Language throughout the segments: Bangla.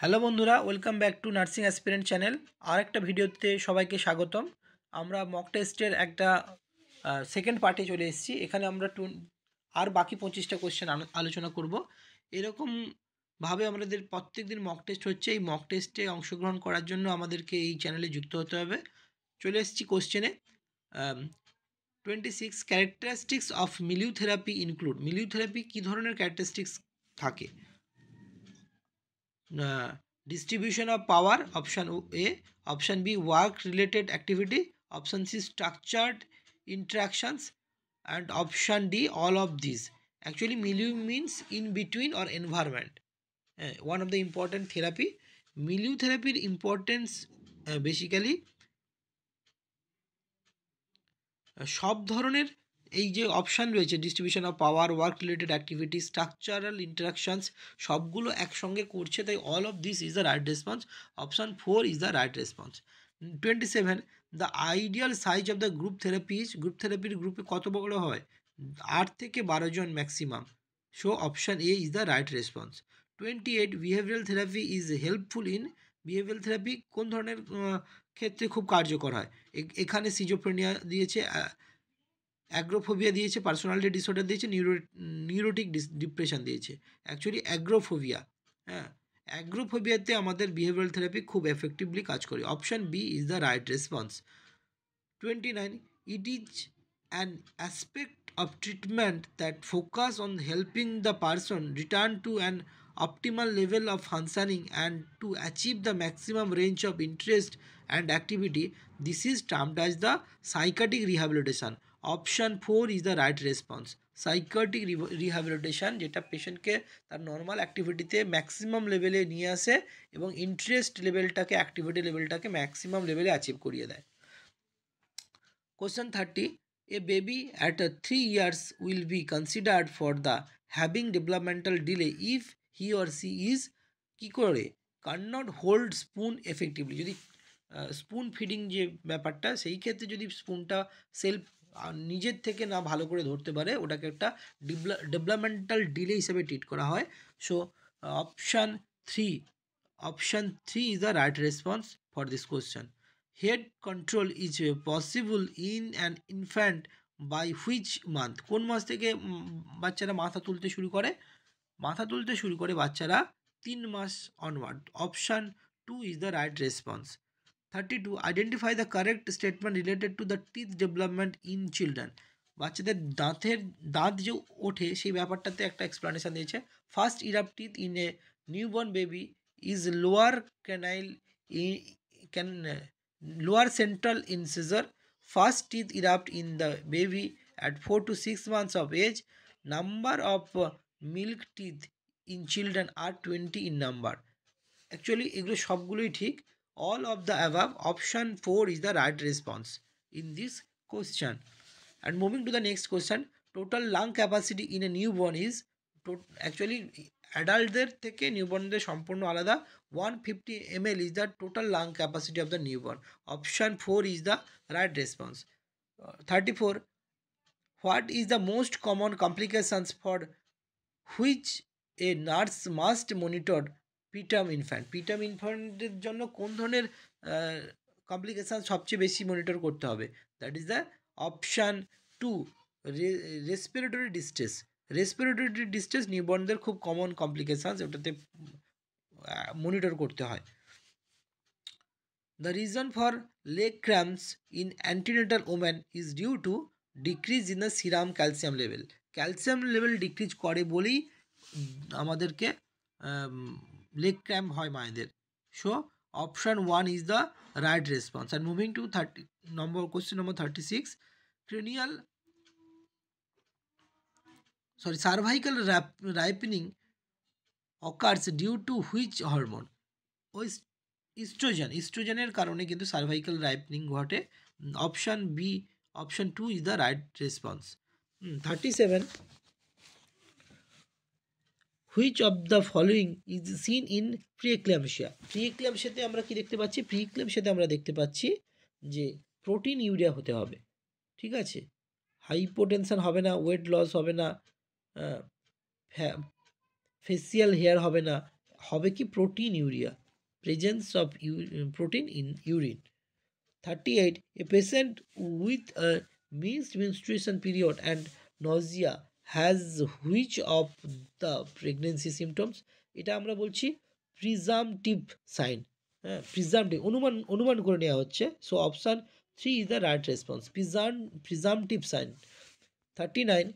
হ্যালো বন্ধুরা, welcome back to nursing aspirant channel. আর একটা ভিডিওতে সবাইকে স্বাগতম। আমরা মক টেস্টের একটা সেকেন্ড পার্টে চলে এসেছি। এখানে আমরা আর বাকি 25টা কোশ্চেন আলোচনা করব। এরকমভাবে আমাদের প্রত্যেক দিন মক টেস্ট হচ্ছে। এই মক টেস্টে অংশগ্রহণ করার জন্য আমাদেরকে এই চ্যানেলে যুক্ত হতে হবে। চলে এসেছি কোশ্চেনে। 26 characteristics of milieu therapy include. Milieu therapy কী ধরনের ক্যারেক্টারিস্টিক্স থাকে? Distribution of power, option A. Option B, work related activity. Option C, structured interactions. And option D, all of these. Actually milieu means in between or environment. One of the important therapy. Milieu therapy importance basically সব ধরনের এই যে অপশান রয়েছে, distribution of power, work related activity, structural interactions, সবগুলো একসঙ্গে করছে, তাই all of this is the right response. Option 4 is the right response. 27 the ideal size of the group therapies. Group থেরাপির গ্রুপে কত বড় হয়? 8 থেকে 12 জন maximum. So option A is the right response. 28 behavioural therapy is helpful in. Behavioural therapy কোন ধরনের ক্ষেত্রে খুব কার্যকর হয়? এখানে সিজোফ্রেনিয়া দিয়েছে, অ্যাগ্রোফোবিয়া দিয়েছে, পার্সোনালিটি ডিসঅর্ডার দিয়েছে, নিউরোটিক ডিপ্রেশন দিয়েছে। অ্যাকচুয়ালি অ্যাগ্রোফোবিয়া, হ্যাঁ, অ্যাগ্রোফোবিয়াতে আমাদের বিহেভিয়ারাল থেরাপি খুব এফেক্টিভলি কাজ করে। Option B is the right response. 29 it is an aspect of treatment that focus on helping the person return to an optimal level of functioning and to achieve the maximum range of interest and activity. This is termed as the psychiatric rehabilitation. Option 4 is the right response. Psychiatric rehabilitation, যেটা পেশেন্টকে তার নর্মাল অ্যাক্টিভিটিতে ম্যাক্সিমাম লেভেলে নিয়ে আসে এবং ইন্টারেস্ট লেভেলটাকে, অ্যাক্টিভিটি লেভেলটাকে ম্যাক্সিমাম লেভেলে অ্যাচিভ করিয়ে দেয়। Question 30. A baby at 3 years will be considered for the having developmental delay if he or she is কি করে cannot hold spoon effectively. যদি স্পুন ফিডিং যে ব্যাপারটা, সেই ক্ষেত্রে যদি স্পুনটা সেলফ নিজের থেকে না ভালো করে ধরতে পারে, ওটাকে একটা ডেভেলপমেন্টাল ডিলে হিসেবে ট্রিট করা হয়। So option three is the right response for this question. Head control is possible in an infant by which month. কোন মাস থেকে বাচ্চারা মাথা তুলতে শুরু করে? মাথা তুলতে শুরু করে বাচ্চারা 3 মাস onward. Option 2 is the right response. 32. Identify the correct statement related to the teeth development in children. বাচ্চাদের দাঁত যে ওঠে সেই ব্যাপারটাতে একটা এক্সপ্লানেশন দিয়েছে। First erupt teeth in a newborn baby is lower canine lower central incisor. First teeth erupt in the baby at 4 to 6 months of age. Number of milk teeth in children are 20 in number. Actually এগুলো সবগুলোই ঠিক। All of the above. Option 4 is the right response in this question. And moving to the next question, total lung capacity in a newborn is actually অ্যাডাল্টদের থেকে নিউবর্নদের সম্পূর্ণ আলাদা। 150 ml is the total lung capacity of the newborn. Option 4 is the right response. 34. What is the most common complications for which a nurse must monitor preterm infant? preterm infantদের জন্য কোন ধরনের কমপ্লিকেশান সবচেয়ে বেশি মনিটর করতে হবে? That is the option 2, respiratory distress. Respiratory distress নিউবর্নদের খুব কমন কমপ্লিকেশানস, ওটাতে মনিটর করতে হয়। The reason for leg cramps in antenatal women is due to decrease in the serum calcium level. Calcium level decrease করে বলেই আমাদেরকে লেগ ক্র্যাম্প হয় মায়েদের। So option 1 is the right response. And moving to question number 36. Cervical ripening occurs due to which hormone? ওই ইস্ট্রোজেনের কারণে কিন্তু সার্ভাইকাল রাইপেনিং ঘটে। Option B, option 2 is the right response. 37. Which of the following is seen in preeclampsia? প্রিএক্লাম্পসিয়াতে আমরা কি দেখতে পাচ্ছি? প্রিএক্লাম্পসিয়াতে আমরা দেখতে পাচ্ছি যে প্রোটিন ইউরিয়া হতে হবে, ঠিক আছে, হাইপোটেনশন হবে না, ওয়েট লস হবে না, ফেসিয়াল হেয়ার হবে না, হবে কি protein urea, presence of protein in urine. 38, a patient with a mixed menstruation period and nausea has which of the pregnancy symptoms? এটা আমরা বলছি প্রিজামটিভ সাইন। হ্যাঁ, প্রিজামটিভ অনুমান করে নেওয়া হচ্ছে। So option 3 is the right response, presumptive sign. 39,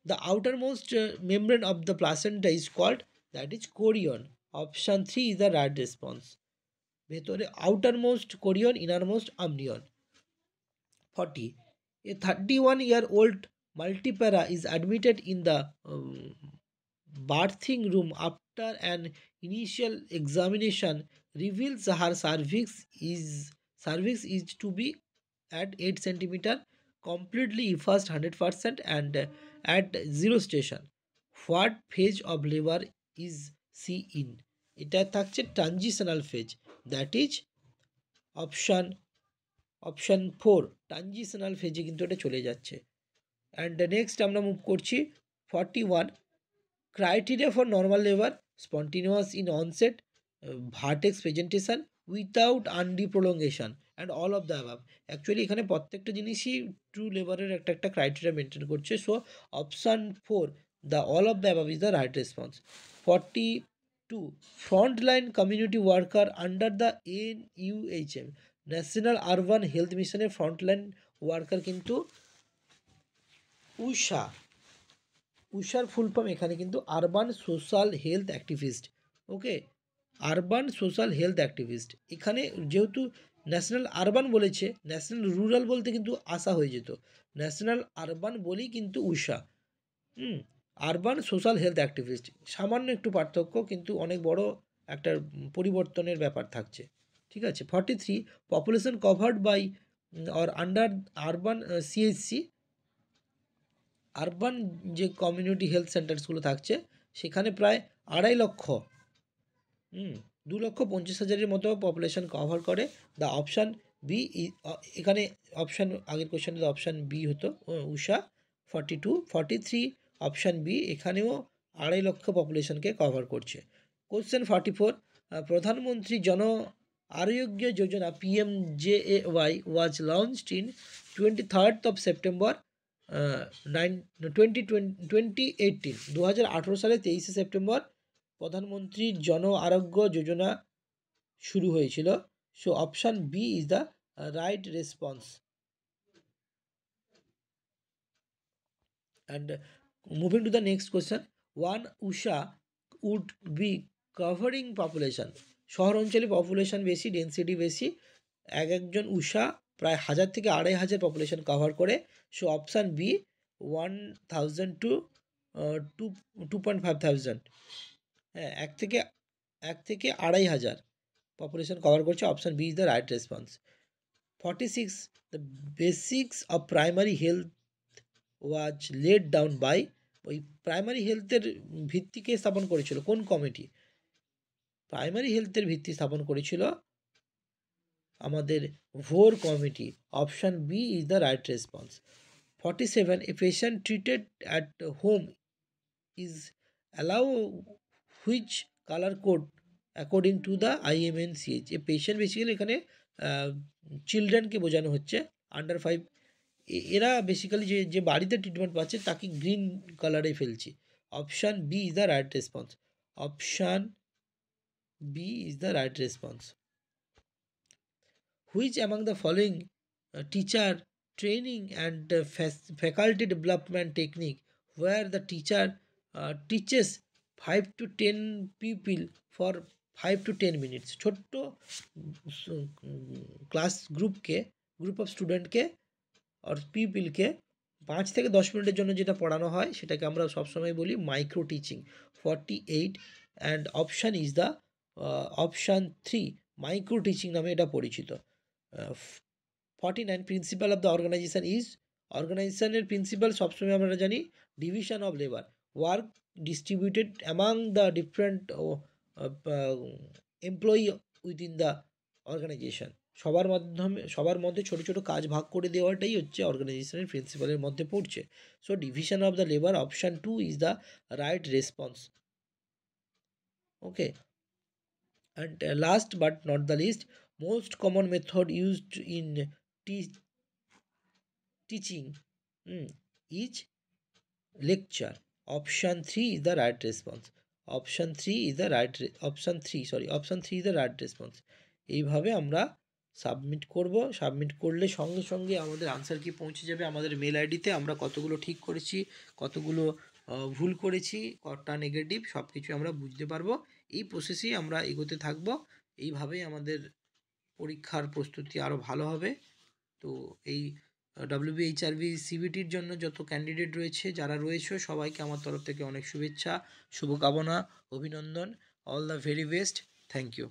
the outermost membrane of the placenta is called, that is chorion. Option 3 is the right response. ভেতরে outermost chorion, innermost amnion. 40, a 31-year-old multipara is admitted in the birthing room after an initial examination reveals her cervix is to be at 8 centimeter, completely effaced 100% and at 0 station. What phase of labor is she in? এটা থাকছে transitional phase, that is option 4, transitional ফেজে কিন্তু এটা চলে যাচ্ছে। অ্যান্ড নেক্সট আমরা মুভ করছি 41, criteria for normal labour, spontaneous in onset, vertex presentation, without undue prolongation and all of the above. Actually এখানে প্রত্যেকটা জিনিসই ট্রু লেবারের একটা ক্রাইটেরিয়া মেনটেন করছে। So option 4, the all of the above is the right response. 42, frontline community worker under the NUHM, national urban health মিশনের ফ্রন্টলাইন ওয়ার্কার কিন্তু উষা। উষার ফুল ফর্ম এখানে কিন্তু urban social health activist. Okay, urban social health activist. এখানে যেহেতু ন্যাশনাল আরবান বলেছে, ন্যাশনাল রুরাল বলতে কিন্তু আশা হয়ে যেত, ন্যাশনাল আরবান বলেই কিন্তু উষা। আরবান সোশ্যাল হেলথ অ্যাক্টিভিস্ট, সামান্য একটু পার্থক্য কিন্তু অনেক বড় একটা পরিবর্তনের ব্যাপার থাকছে। ঠিক আছে। 43, population covered by or under urban CHC, urban যে কমিউনিটি হেলথ সেন্টারসগুলো থাকছে সেখানে প্রায় 2.5 লক্ষ 2,50,000 মতো পপুলেশন কভার করে। দ্য অপশান বি, এখানে অপশান আগের কোয়েশ্চেনে অপশান বি হতো উষা। 42, 43 অপশান বি, এখানেও 2.5 লক্ষ পপুলেশনকে কভার করছে। কোয়েশ্চেন 44, প্রধানমন্ত্রী জন আরোগ্য যোজনা PMJAY was launched in 23rd of September 2018, 2018 সালে 23শে সেপ্টেম্বর প্রধানমন্ত্রী জন আরোগ্য যোজনা শুরু হয়েছিল। So option B is the right response. And moving to the next question, one ASHA would be covering population, শহর অঞ্চলে পপুলেশন বেশি, ডেন্সিটি বেশি, একজন উষা প্রায় 1000 থেকে 2500 পপুলেশন কভার করে। সো অপশান বি 1000 to 2.5,000, হ্যাঁ 1 থেকে 2500 পপুলেশন কভার করছে। Option B is the right response. 46, the basics of primary health was laid down by, ওই প্রাইমারি হেলথের ভিত্তিকে স্থাপন করেছিল কোন কমিটি? প্রাইমারি হেলথের ভিত্তি স্থাপন করেছিল আমাদের Bhore committee. Option B is the right response. 47, a patient treated at home is allow which colour code according to the IMNCH। A patient basically এখানে চিলড্রেনকে বোঝানো হচ্ছে, আন্ডার 5, এরা বেসিক্যালি যে বাড়িতে ট্রিটমেন্ট পাচ্ছে তাকে গ্রিন কালারে ফেলছি। Option B is the right response. Option B is the right response. Which among the following teacher training and faculty development technique where the teacher teaches 5 to 10 people for 5 to 10 minutes, ছোট্ট ক্লাস গ্রুপ অফ স্টুডেন্টকে আর পিপলকে 5 থেকে 10 মিনিটের জন্য যেটা পড়ানো হয় সেটাকে আমরা সবসময় বলি micro teaching. 48, and option is the option 3, micro teaching নামে এটা পরিচিত। 49, principal of the organisation is, অর্গানাইজেশনের প্রিন্সিপাল সবসময় আমরা জানি division of labour, work distributed among the different employee within the organisation, সবার মধ্যে ছোট ছোট কাজ ভাগ করে দেওয়াটাই হচ্ছে অর্গানাইজেশনের প্রিন্সিপালের মধ্যে পড়ছে। So division of the labour, option 2 is the right response. Okay, and last but not the least, most common method used in teaching is lecture. Option 3 is the right response. Option 3 is the right response. এইভাবে আমরা সাবমিট করব। সাবমিট করলে সঙ্গে সঙ্গে আমাদের আনসার কি পৌঁছে যাবে আমাদের মেল আইডিতে। আমরা কতগুলো ঠিক করেছি, কতগুলো ভুল করেছি, কতটা নেগেটিভ, সব কিছু আমরা বুঝতে পারবো। এই প্রসেসেই আমরা এগোতে থাকবো। এইভাবেই আমাদের পরীক্ষার প্রস্তুতি আরও ভালো হবে। তো এই WBHRB CBTর জন্য যত ক্যান্ডিডেট রয়েছে, যারা রয়েছে, সবাইকে আমার তরফ থেকে অনেক শুভেচ্ছা, শুভকামনা, অভিনন্দন। All the very best. Thank you.